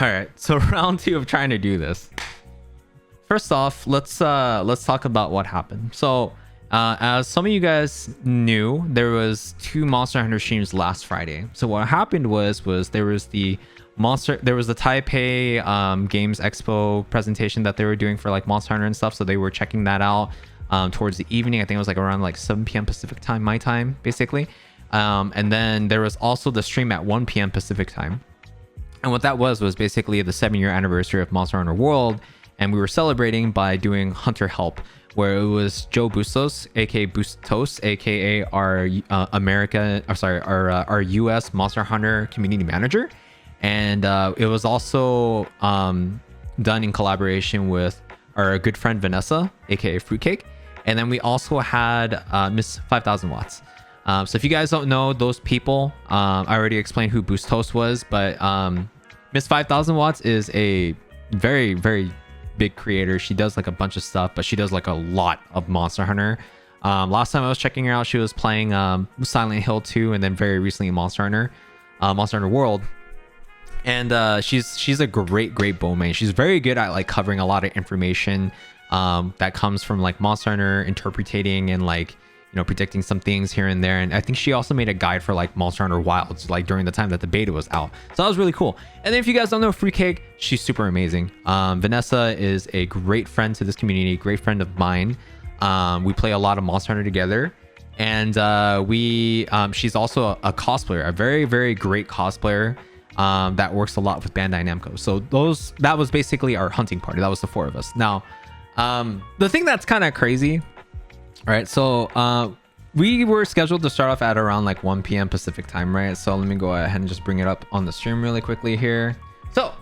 All right, so round two of trying to do this. First off, let's talk about what happened. So, as some of you guys knew, there was 2 Monster Hunter streams last Friday. So what happened was there was the Taipei Games Expo presentation that they were doing for like Monster Hunter and stuff. So they were checking that out towards the evening. I think it was like around like 7 p.m. Pacific time, my time, basically. And then there was also the stream at 1 p.m. Pacific time. And what that was basically the 7-year anniversary of Monster Hunter World. And we were celebrating by doing Hunter Help, where it was Joe Bustos, aka Bustos, aka our our US Monster Hunter community manager. And it was also done in collaboration with our good friend Vanessa, aka Fruitcake. And then we also had Miss 5000 Watts. So if you guys don't know those people, I already explained who Bustos was, but Miss 5000 Watts is a very, very big creator. She does like a bunch of stuff, but she does like a lot of Monster Hunter. Last time I was checking her out, she was playing Silent Hill 2, and then very recently Monster Hunter World. And she's a great bowman. She's very good at like covering a lot of information that comes from like Monster Hunter, interpreting and like, you know, predicting some things here and there. And I think she also made a guide for like Monster Hunter Wilds, like during the time that the beta was out. So that was really cool. And then if you guys don't know Fruitcake, she's super amazing. Vanessa is a great friend to this community, great friend of mine. We play a lot of Monster Hunter together. And she's also a cosplayer, a very great cosplayer that works a lot with Bandai Namco. So that was basically our hunting party. That was the 4 of us. Now, the thing that's kind of crazy, right? So we were scheduled to start off at around like 1 p.m. Pacific time, right? So let me go ahead and just bring it up on the stream really quickly here. So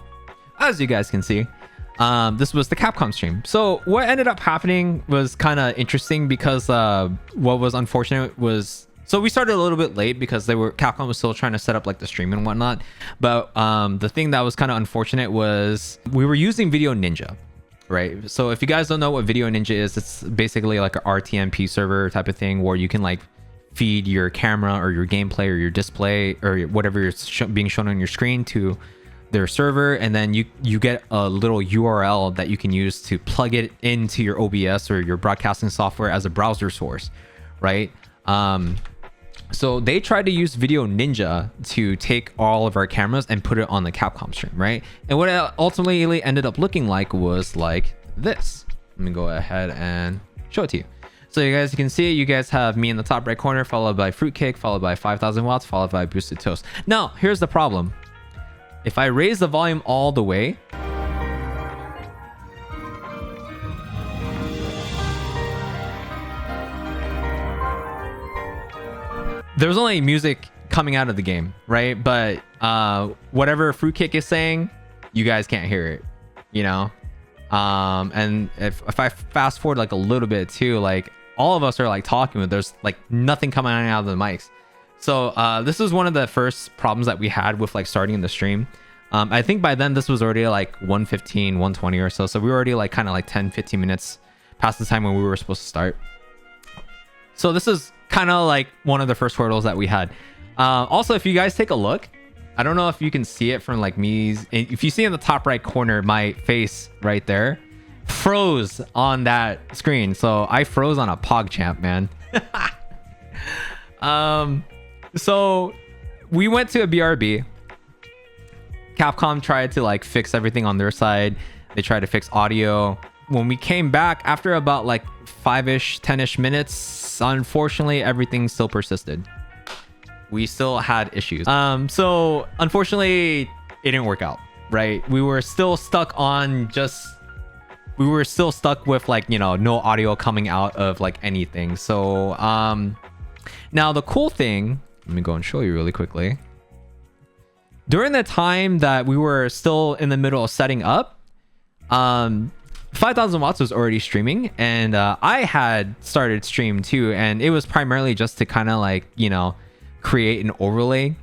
as you guys can see, this was the Capcom stream. So what ended up happening was kind of interesting because what was unfortunate was, so we started a little bit late because Capcom was still trying to set up like the stream and whatnot. But the thing that was kind of unfortunate was we were using Video Ninja. Right. So if you guys don't know what Video Ninja is, it's basically like an RTMP server type of thing where you can like feed your camera or your gameplay or your display or whatever is being shown on your screen to their server. And then you get a little URL that you can use to plug it into your OBS or your broadcasting software as a browser source. Right. So they tried to use Video Ninja to take all of our cameras and put it on the Capcom stream, right? And what it ultimately ended up looking like was like this. Let me go ahead and show it to you. So you guys can see, you guys have me in the top right corner, followed by Fruitcake, followed by 5000 Watts, followed by Boosted Toast. Now, here's the problem. If I raise the volume all the way, there's only music coming out of the game, right? But whatever Fruitcake is saying, you guys can't hear it, you know? And if I fast forward like a little bit too, like all of us are like talking, but there's like nothing coming out of the mics. So this is one of the first problems that we had with like starting the stream. I think by then this was already like 1:15, 1:20 or so. So we were already like kind of like 10, 15 minutes past the time when we were supposed to start. So this is kind of like one of the first hurdles that we had. Also, if you guys take a look, I don't know if you can see it from like me. If you see in the top right corner, my face right there froze on that screen. So I froze on a PogChamp, man. So we went to a BRB. Capcom tried to like fix everything on their side. They tried to fix audio. When we came back after about like 5-ish, 10-ish minutes, unfortunately, everything still persisted. We still had issues. So unfortunately, it didn't work out, right? We were still stuck with like, you know, no audio coming out of like anything. So now the cool thing, let me go and show you really quickly. During the time that we were still in the middle of setting up, 5000 Watts was already streaming, and I had started stream too, and it was primarily just to kind of like, you know, create an overlay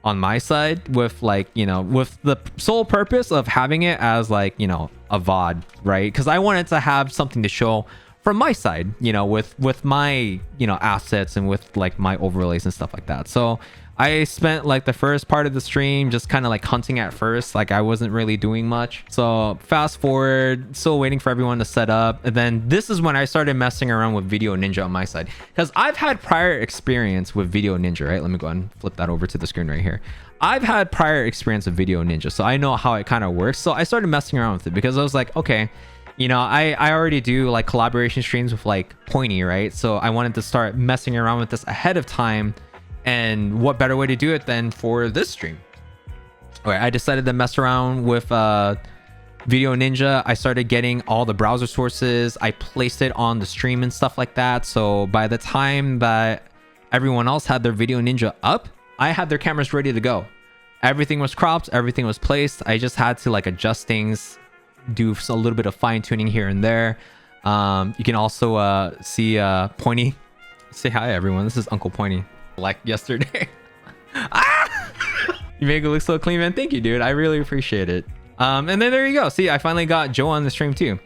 on my side with like, you know, with the sole purpose of having it as like, you know, a VOD, right? Because I wanted to have something to show from my side, you know, with my, you know, assets and with like my overlays and stuff like that. So I spent like the first part of the stream just kind of like hunting at first. Like I wasn't really doing much. So fast forward, still waiting for everyone to set up. And then this is when I started messing around with Video Ninja on my side. Because I've had prior experience with Video Ninja, right? Let me go ahead and flip that over to the screen right here. I've had prior experience with Video Ninja, so I know how it kind of works. So I started messing around with it because I was like, okay, you know, I already do like collaboration streams with like Pointy, right? So I wanted to start messing around with this ahead of time. And what better way to do it than for this stream? All right, I decided to mess around with Video Ninja. I started getting all the browser sources. I placed it on the stream and stuff like that. So by the time that everyone else had their Video Ninja up, I had their cameras ready to go. Everything was cropped, everything was placed. I just had to like adjust things, do a little bit of fine tuning here and there. You can also see Pointy. Say hi, everyone. This is Uncle Pointy. Like yesterday. You make it look so clean, man. Thank you, dude. I really appreciate it. And then there you go. See, I finally got Joe on the stream too.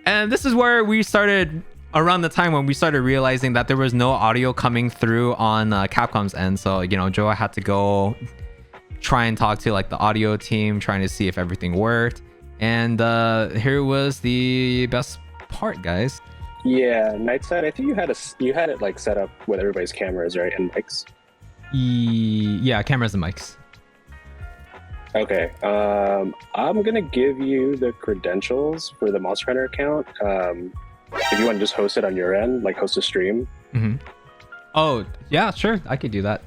And this is where we started, around the time when we started realizing that there was no audio coming through on Capcom's end. So, you know, Joe had to go try and talk to like the audio team, trying to see if everything worked. And here was the best part, guys. Yeah, Nightside, I think you had it like set up with everybody's cameras, right, and mics. Yeah, cameras and mics. Okay, I'm gonna give you the credentials for the Monster Hunter account. If you want to just host it on your end, like host a stream. Oh yeah, sure, I could do that.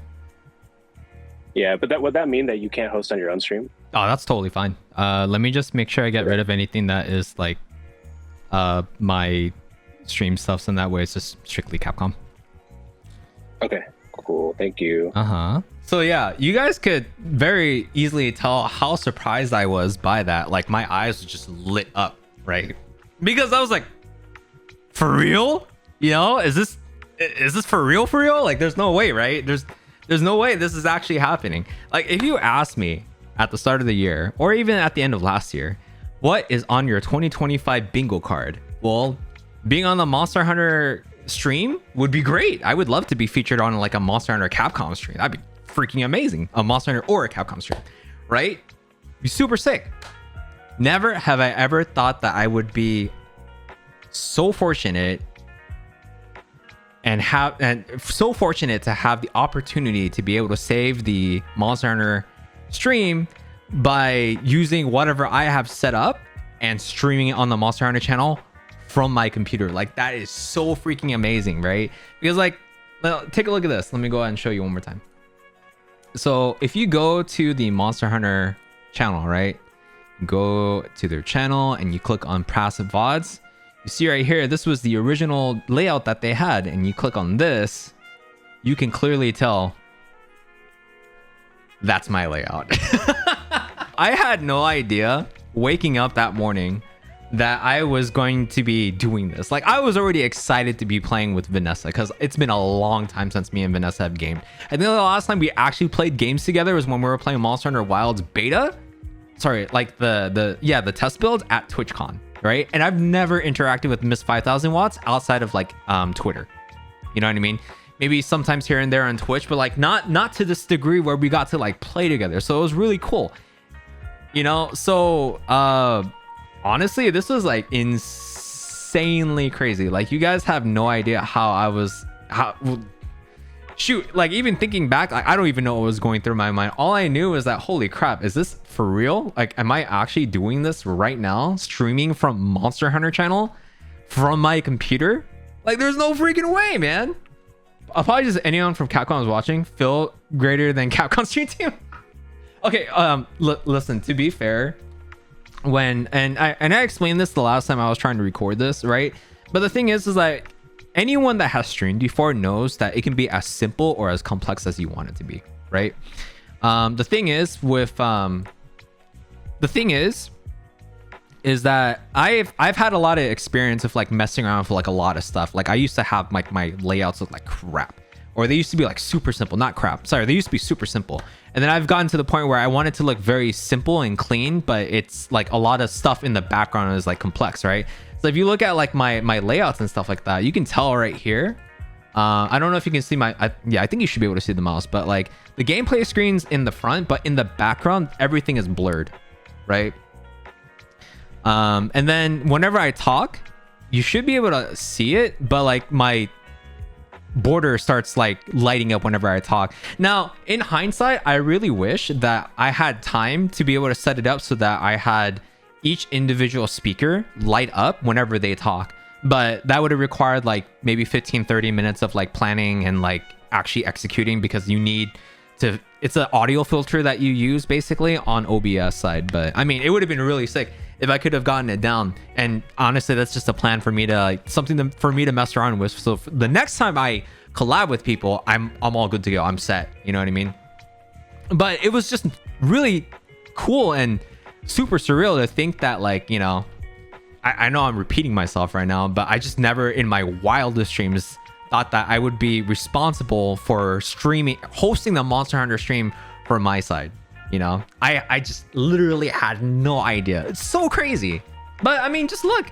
Yeah, but would that mean that you can't host on your own stream? Oh, that's totally fine. Let me just make sure I get rid of anything that is like my stream stuff, so that way it's just strictly Capcom. Okay, cool. Thank you. So yeah, you guys could very easily tell how surprised I was by that. Like my eyes were just lit up, right? Because I was like, for real? You know, is this for real? For real? Like there's no way, right? There's no way this is actually happening. Like if you asked me at the start of the year or even at the end of last year, what is on your 2025 bingo card? Well, being on the Monster Hunter stream would be great. I would love to be featured on like a Monster Hunter Capcom stream. That'd be freaking amazing. A Monster Hunter or a Capcom stream, right? Be super sick. Never have I ever thought that I would be so fortunate and so fortunate to have the opportunity to be able to save the Monster Hunter stream by using whatever I have set up and streaming it on the Monster Hunter channel from my computer. Like that is so freaking amazing, right? Because like, take a look at this. Let me go ahead and show you one more time. So if you go to the Monster Hunter channel, right, go to their channel and you click on passive VODs, you see right here, this was the original layout that they had, and you click on this, you can clearly tell that's my layout. I had no idea waking up that morning that I was going to be doing this. Like I was already excited to be playing with Vanessa because it's been a long time since me and Vanessa have gamed. I think the last time we actually played games together was when we were playing Monster Hunter Wilds beta. Sorry, like the test build at TwitchCon, right? And I've never interacted with Miss 5000 Watts outside of like Twitter. You know what I mean? Maybe sometimes here and there on Twitch, but like not to this degree where we got to like play together. So it was really cool. You know, so honestly, this was like insanely crazy. Like you guys have no idea shoot, like even thinking back, like I don't even know what was going through my mind. All I knew is that, holy crap, is this for real? Like, am I actually doing this right now? Streaming from Monster Hunter channel from my computer? Like there's no freaking way, man. Apologies if anyone from Capcom is watching. Feel greater than Capcom stream team. Okay, listen, to be fair, I explained this the last time I was trying to record this, right? But the thing is like anyone that has streamed before knows that it can be as simple or as complex as you want it to be, right? The thing is that I've had a lot of experience of like messing around with like a lot of stuff. Like I used to have like my layouts look like crap, or they used to be like super simple, not crap. Sorry, they used to be super simple. And then I've gotten to the point where I want it to look very simple and clean, but it's like a lot of stuff in the background is like complex, right? So if you look at like my layouts and stuff like that, you can tell right here I don't know if you can see yeah, I think you should be able to see the mouse, but like the gameplay screen's in the front, but in the background, everything is blurred, right? And then whenever I talk, you should be able to see it, but like my border starts like lighting up whenever I talk. Now, in hindsight, I really wish that I had time to be able to set it up so that I had each individual speaker light up whenever they talk. But that would have required like maybe 15-30 minutes of like planning and like actually executing, because you need to, it's an audio filter that you use basically on OBS side. But I mean, it would have been really sick if I could have gotten it down. And honestly, that's just a plan for me to like for me to mess around with. So the next time I collab with people, I'm all good to go. I'm set. You know what I mean? But it was just really cool and super surreal to think that, like, you know, I know I'm repeating myself right now, but I just never in my wildest dreams thought that I would be responsible for hosting the Monster Hunter stream for my side. You know, I just literally had no idea. It's so crazy. But I mean, just look,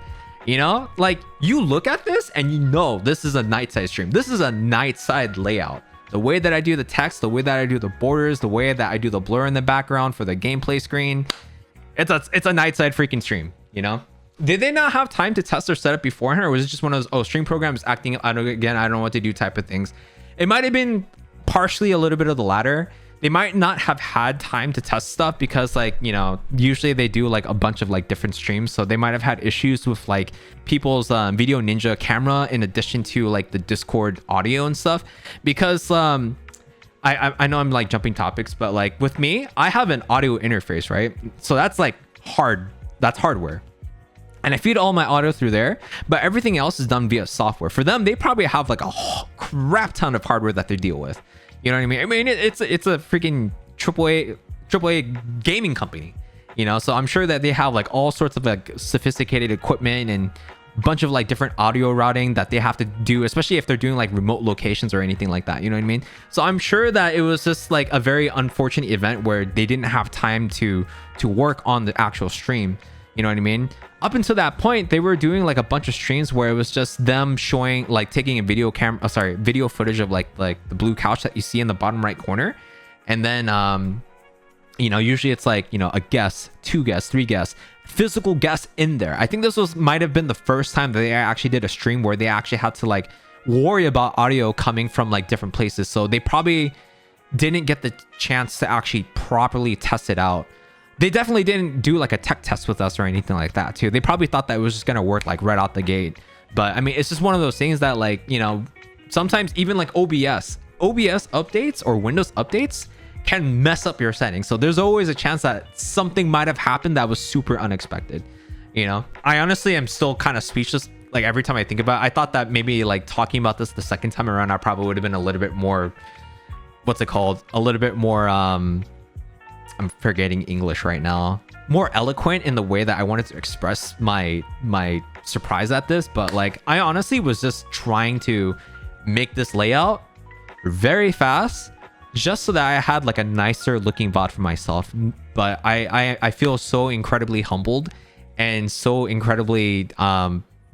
you know, like you look at this and you know this is a Nightside stream. This is a Nightside layout. The way that I do the text, the way that I do the borders, the way that I do the blur in the background for the gameplay screen. It's a Nightside freaking stream, you know? Did they not have time to test their setup beforehand, or was it just one of those, stream programs acting up, I don't know what to do type of things? It might have been partially a little bit of the latter. They might not have had time to test stuff because, like, you know, usually they do like a bunch of like different streams, so they might have had issues with like people's Video Ninja camera in addition to like the Discord audio and stuff. Because I know I'm like jumping topics, but like with me, I have an audio interface, right? So that's like that's hardware. And I feed all my audio through there, but everything else is done via software. For them, they probably have like a crap ton of hardware that they deal with. You know what I mean? I mean, it's a freaking AAA gaming company, you know? So I'm sure that they have like all sorts of like sophisticated equipment and a bunch of like different audio routing that they have to do, especially if they're doing like remote locations or anything like that. You know what I mean? So I'm sure that it was just like a very unfortunate event where they didn't have time to work on the actual stream. You know what I mean? Up until that point, they were doing like a bunch of streams where it was just them showing, like taking a video footage of like the blue couch that you see in the bottom right corner. And then, you know, usually it's like, you know, a guest, 2 guests, 3 guests, physical guests in there. I think this might have been the first time that they actually did a stream where they actually had to like worry about audio coming from like different places. So they probably didn't get the chance to actually properly test it out. They definitely didn't do like a tech test with us or anything like that too. They probably thought that it was just gonna work like right out the gate. But I mean, it's just one of those things that, like, you know, sometimes even like OBS updates or Windows updates can mess up your settings. So there's always a chance that something might have happened that was super unexpected. You know, I honestly am still kind of speechless. Like every time I think about it, I thought that maybe like talking about this the second time around, I probably would have been a little bit more, what's it called? A little bit more, I'm forgetting English right now, more eloquent in the way that I wanted to express my surprise at this. But like, I honestly was just trying to make this layout very fast just so that I had like a nicer looking VOD for myself. But I feel so incredibly humbled and so incredibly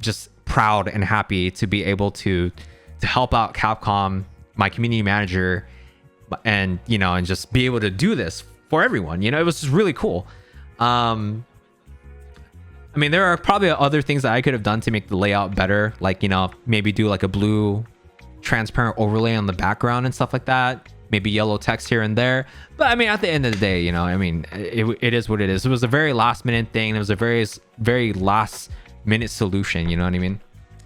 just proud and happy to be able to help out Capcom, my community manager, and, you know, and just be able to do this for everyone. You know, it was just really cool. I mean, there are probably other things that I could have done to make the layout better, like, you know, maybe do like a blue transparent overlay on the background and stuff like that, maybe yellow text here and there. But I mean, at the end of the day, you know, I mean, it is what it is. It was a very last minute thing. It was a very last minute solution, you know what I mean?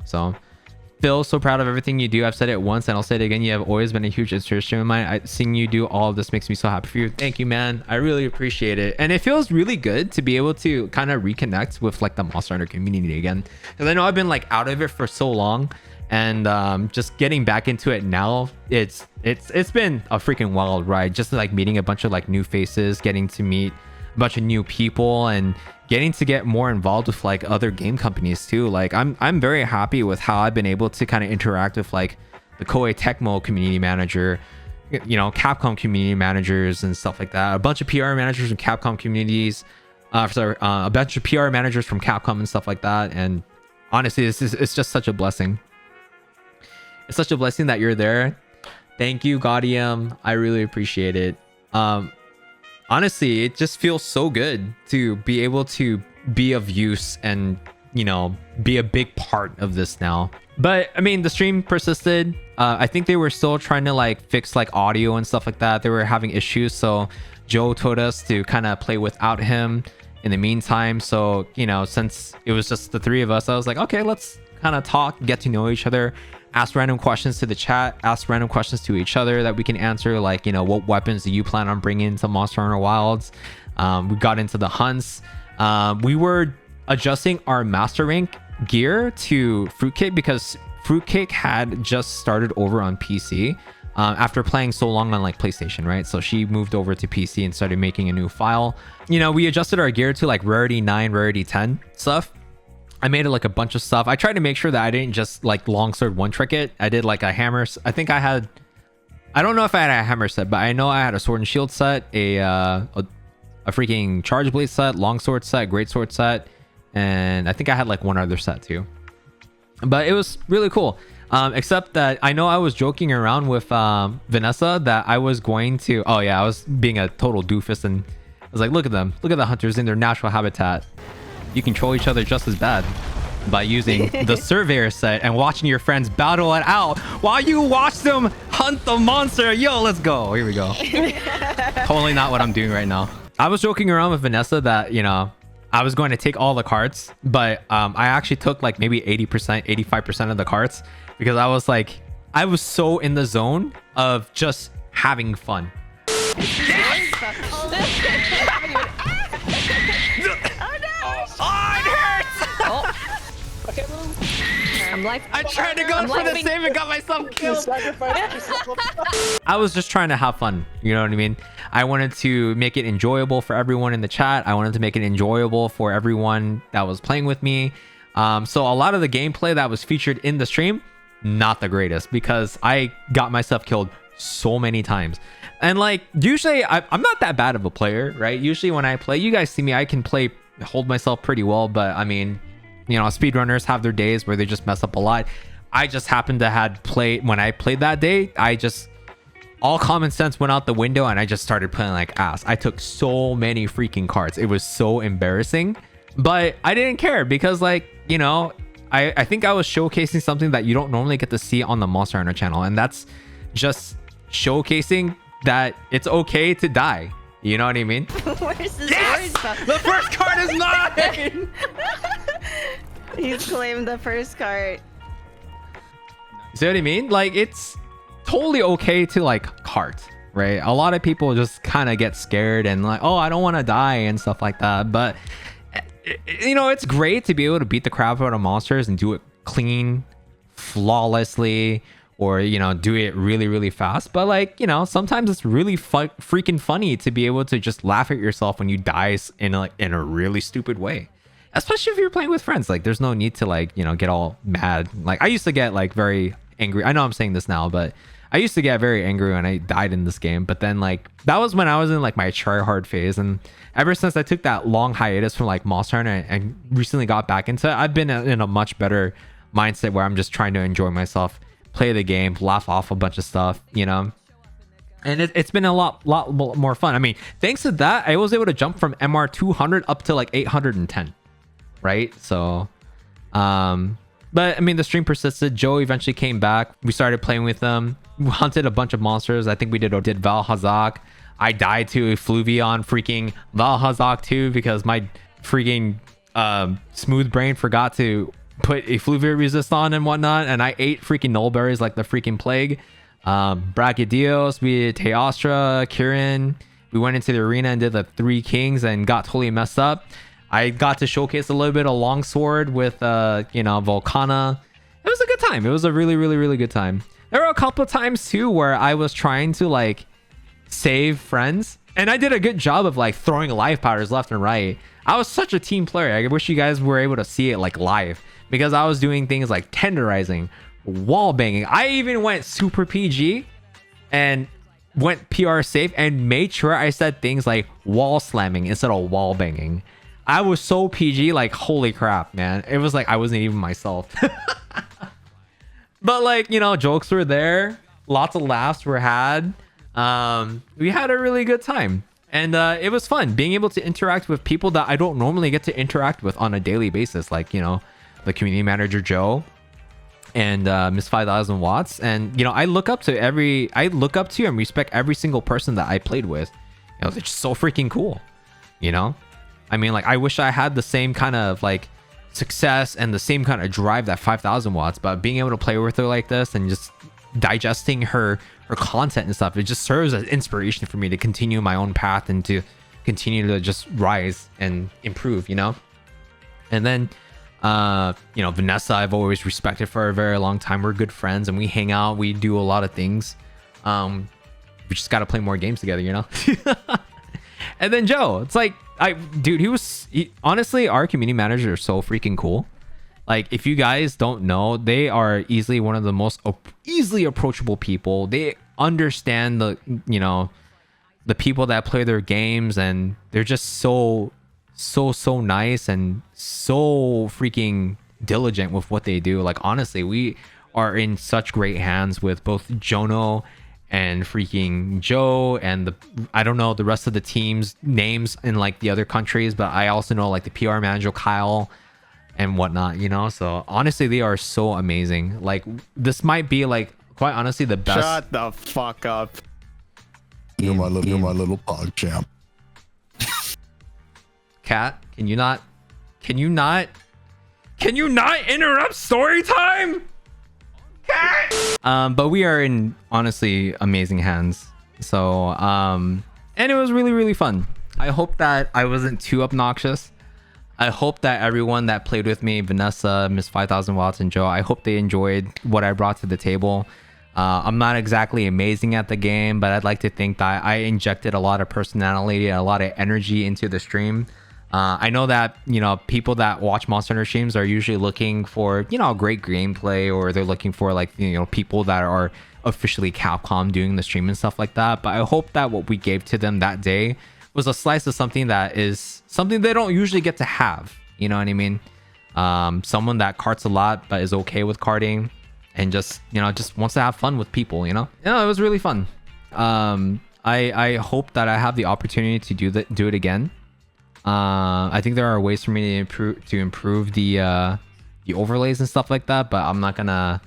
So Phil, so proud of everything you do. I've said it once and I'll say it again. You have always been a huge inspiration of mine. Seeing you do all of this makes me so happy for you. Thank you, man. I really appreciate it. And it feels really good to be able to kind of reconnect with like the Monster Hunter community again. Because I know I've been like out of it for so long, and just getting back into it now, it's been a freaking wild ride. Just like meeting a bunch of like new faces, getting to meet a bunch of new people, and getting to get more involved with like other game companies too. Like I'm very happy with how I've been able to kind of interact with like the Koei Tecmo community manager, you know, Capcom community managers and stuff like that. A bunch of PR managers from Capcom communities, a bunch of PR managers from Capcom and stuff like that. And honestly, it's just such a blessing. It's such a blessing that you're there. Thank you, Gaudium. I really appreciate it. Honestly, it just feels so good to be able to be of use and, you know, be a big part of this now. But I mean, the stream persisted. I think they were still trying to like fix like audio and stuff like that. They were having issues, so Joe told us to kind of play without him in the meantime. So, you know, since it was just the three of us, I was like, okay, let's kind of talk, get to know each other, ask random questions to the chat, ask random questions to each other that we can answer, like, you know, what weapons do you plan on bringing to Monster Hunter Wilds? We got into the hunts. We were adjusting our master rank gear to Fruitcake because Fruitcake had just started over on PC after playing so long on like PlayStation, right? So she moved over to PC and started making a new file. You know, we adjusted our gear to like rarity 9, rarity 10 stuff. I made it like a bunch of stuff. I tried to make sure that I didn't just like longsword one trick it. I did like a hammer. I think I don't know if I had a hammer set, but I know I had a sword and shield set, a freaking charge blade set, longsword set, greatsword set, and I think I had like one other set too. But it was really cool. Except that I know I was joking around with Vanessa that I was going to, oh yeah, I was being a total doofus and I was like, look at them, look at the hunters in their natural habitat. You control each other just as bad by using the surveyor set and watching your friends battle it out while you watch them hunt the monster. Yo, let's go. Here we go. Totally not what I'm doing right now. I was joking around with Vanessa that, you know, I was going to take all the carts, but I actually took like maybe 80%, 85% of the carts because I was like, I was so in the zone of just having fun. Yes! Oh, it hurts! Oh. Okay, I'm like, I tried to go for the save and got myself killed. I was just trying to have fun. You know what I mean? I wanted to make it enjoyable for everyone in the chat. I wanted to make it enjoyable for everyone that was playing with me. So a lot of the gameplay that was featured in the stream, not the greatest because I got myself killed so many times. And like, usually I'm not that bad of a player, right? Usually when I play, you guys see me, I can hold myself pretty well, but I mean, you know, speedrunners have their days where they just mess up a lot. I just happened to when I played that day, all common sense went out the window and I just started playing like ass. I took so many freaking cards. It was so embarrassing, but I didn't care because like, you know, I think I was showcasing something that you don't normally get to see on the Monster Hunter channel. And that's just showcasing that it's okay to die. You know what I mean? Where's the yes! The first card is mine! He's claimed the first card. See what I mean? Like, it's totally okay to like cart, right? A lot of people just kind of get scared and like, oh, I don't want to die and stuff like that. But you know, it's great to be able to beat the crap out of monsters and do it clean, flawlessly, or, you know, do it really, really fast. But like, you know, sometimes it's really freaking funny to be able to just laugh at yourself when you die in a really stupid way. Especially if you're playing with friends. Like, there's no need to like, you know, get all mad. Like, I used to get like very angry. I know I'm saying this now, but I used to get very angry when I died in this game. But then like, that was when I was in like my try hard phase. And ever since I took that long hiatus from like Monster Hunter and recently got back into it, I've been in a much better mindset where I'm just trying to enjoy myself, play the game, laugh off a bunch of stuff, you know. And it's been a lot more fun. I mean, thanks to that, I was able to jump from MR 200 up to like 810, right? So but I mean, the stream persisted. Joe eventually came back. We started playing with them. We hunted a bunch of monsters. I think we did Val Hazak. I died to Fluvion freaking Val Hazak too because my freaking smooth brain forgot to put a Fluvia resist on and whatnot, and I ate freaking nullberries like the freaking plague. Brachydios, we did Teostra, Kirin. We went into the arena and did the 3 kings and got totally messed up. I got to showcase a little bit of longsword with you know, Volcana. It was a good time. It was a really, really, really good time. There were a couple of times too where I was trying to like save friends, and I did a good job of like throwing life powders left and right. I was such a team player. I wish you guys were able to see it like live, because I was doing things like tenderizing, wall banging. I even went super PG and went PR safe and made sure I said things like wall slamming instead of wall banging. I was so PG, like holy crap, man. It was like I wasn't even myself. But like, you know, jokes were there, lots of laughs were had. We had a really good time, and it was fun being able to interact with people that I don't normally get to interact with on a daily basis, like, you know, the community manager Joe and Miss 5000 Watts. And you know, I look up to and respect every single person that I played with. You know, they're just so freaking cool. You know, I mean, like, I wish I had the same kind of like success and the same kind of drive that 5000 Watts, but being able to play with her like this and just digesting her content and stuff, it just serves as inspiration for me to continue my own path and to continue to just rise and improve, you know. And then you know, Vanessa, I've always respected for a very long time. We're good friends and we hang out, we do a lot of things. We just got to play more games together, you know. And then Joe, it's like, honestly, our community managers are so freaking cool. Like, if you guys don't know, they are easily one of the most easily approachable people. They understand the, you know, the people that play their games, and they're just so nice and so freaking diligent with what they do. Like, honestly, we are in such great hands with both Jono and freaking Joe and I don't know the rest of the team's names in like the other countries, but I also know like the PR manager Kyle and whatnot, you know. So honestly, they are so amazing. Like, this might be like, quite honestly, the best. Shut the fuck up. You're my little pog champ. Cat, can you not interrupt story time? Cat! But we are in honestly amazing hands. So and it was really, really fun. I hope that I wasn't too obnoxious. I hope that everyone that played with me, Vanessa, Miss 5000 Watts, and Joe, I hope they enjoyed what I brought to the table. I'm not exactly amazing at the game, but I'd like to think that I injected a lot of personality and a lot of energy into the stream. I know that, you know, people that watch Monster Hunter streams are usually looking for, you know, great gameplay, or they're looking for like, you know, people that are officially Capcom doing the stream and stuff like that. But I hope that what we gave to them that day was a slice of something that is something they don't usually get to have. You know what I mean? Someone that carts a lot but is okay with karting and just, you know, just wants to have fun with people, you know? Yeah, it was really fun. I hope that I have the opportunity to do it again. I think there are ways for me to improve the overlays and stuff like that, but I'm not gonna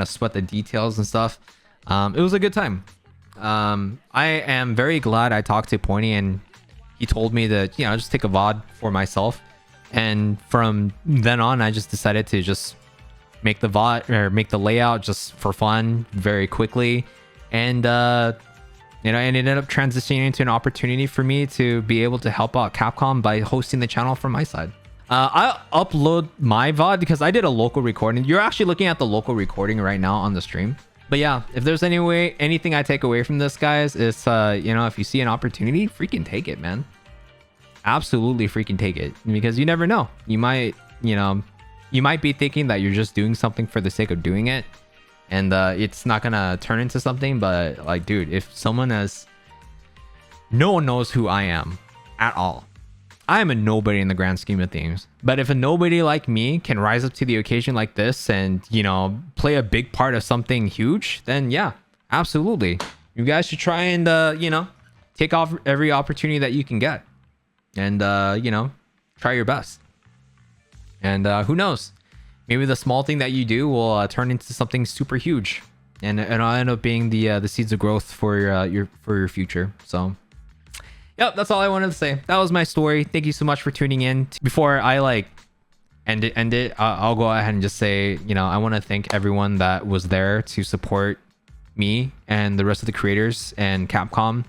sweat the details and stuff. It was a good time. I am very glad I talked to Pointy and he told me that, you know, just take a VOD for myself. And from then on, I just decided to just make the VOD or make the layout just for fun very quickly. And, you know, and it ended up transitioning into an opportunity for me to be able to help out Capcom by hosting the channel from my side. I'll upload my VOD because I did a local recording. You're actually looking at the local recording right now on the stream. But yeah, if there's anything I take away from this, guys, is, you know, if you see an opportunity, freaking take it, man. Absolutely freaking take it. Because you never know. You might be thinking that you're just doing something for the sake of doing it. And it's not gonna turn into something. But like, dude, if someone no one knows who I am at all. I am a nobody in the grand scheme of things. But if a nobody like me can rise up to the occasion like this and, you know, play a big part of something huge, then yeah, absolutely. You guys should try and, you know, take off every opportunity that you can get. And, you know, try your best. And who knows? Maybe the small thing that you do will turn into something super huge. And it'll end up being the seeds of growth for your future. So... yep, that's all I wanted to say. That was my story. Thank you so much for tuning in. Before I like end it, I'll go ahead and just say, you know, I want to thank everyone that was there to support me and the rest of the creators and Capcom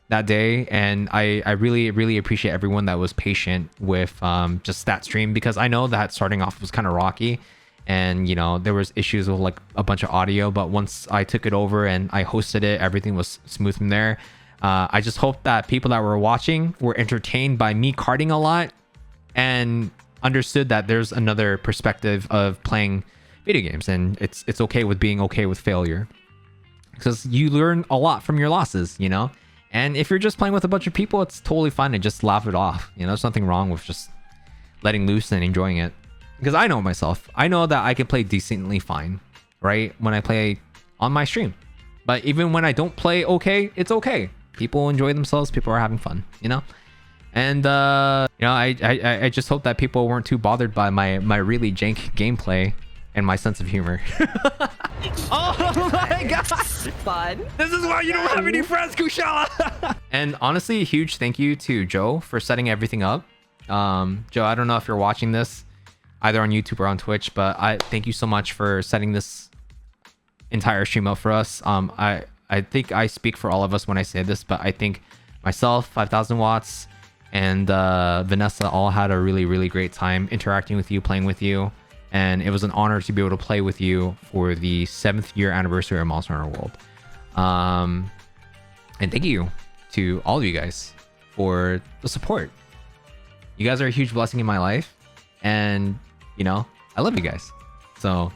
that day. And I really, really appreciate everyone that was patient with just that stream, because I know that starting off was kind of rocky and, you know, there was issues with like a bunch of audio, but once I took it over and I hosted it, everything was smooth from there. I just hope that people that were watching were entertained by me karting a lot and understood that there's another perspective of playing video games, and it's okay with being okay with failure, because you learn a lot from your losses, you know. And if you're just playing with a bunch of people, it's totally fine to just laugh it off. You know, there's nothing wrong with just letting loose and enjoying it, because I know myself. I know that I can play decently fine, right? When I play on my stream. But even when I don't play okay, it's okay. People enjoy themselves. People are having fun, you know? And, I just hope that people weren't too bothered by my really jank gameplay and my sense of humor. Oh my god! Fun. This is why you don't have any friends, Kushala! And honestly, a huge thank you to Joe for setting everything up. Joe, I don't know if you're watching this either on YouTube or on Twitch, but I thank you so much for setting this entire stream up for us. I think I speak for all of us when I say this, but I think myself, 5000 watts, and Vanessa all had a really, really great time interacting with you, playing with you. And it was an honor to be able to play with you for the 7th year anniversary of Monster Hunter World. And thank you to all of you guys for the support. You guys are a huge blessing in my life. And, I love you guys. So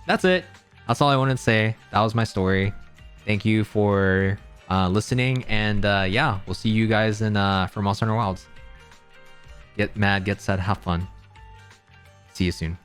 that's it. That's all I wanted to say. That was my story. Thank you for listening. And yeah, we'll see you guys in for Monster Hunter Wilds. Get mad, get sad, have fun. See you soon.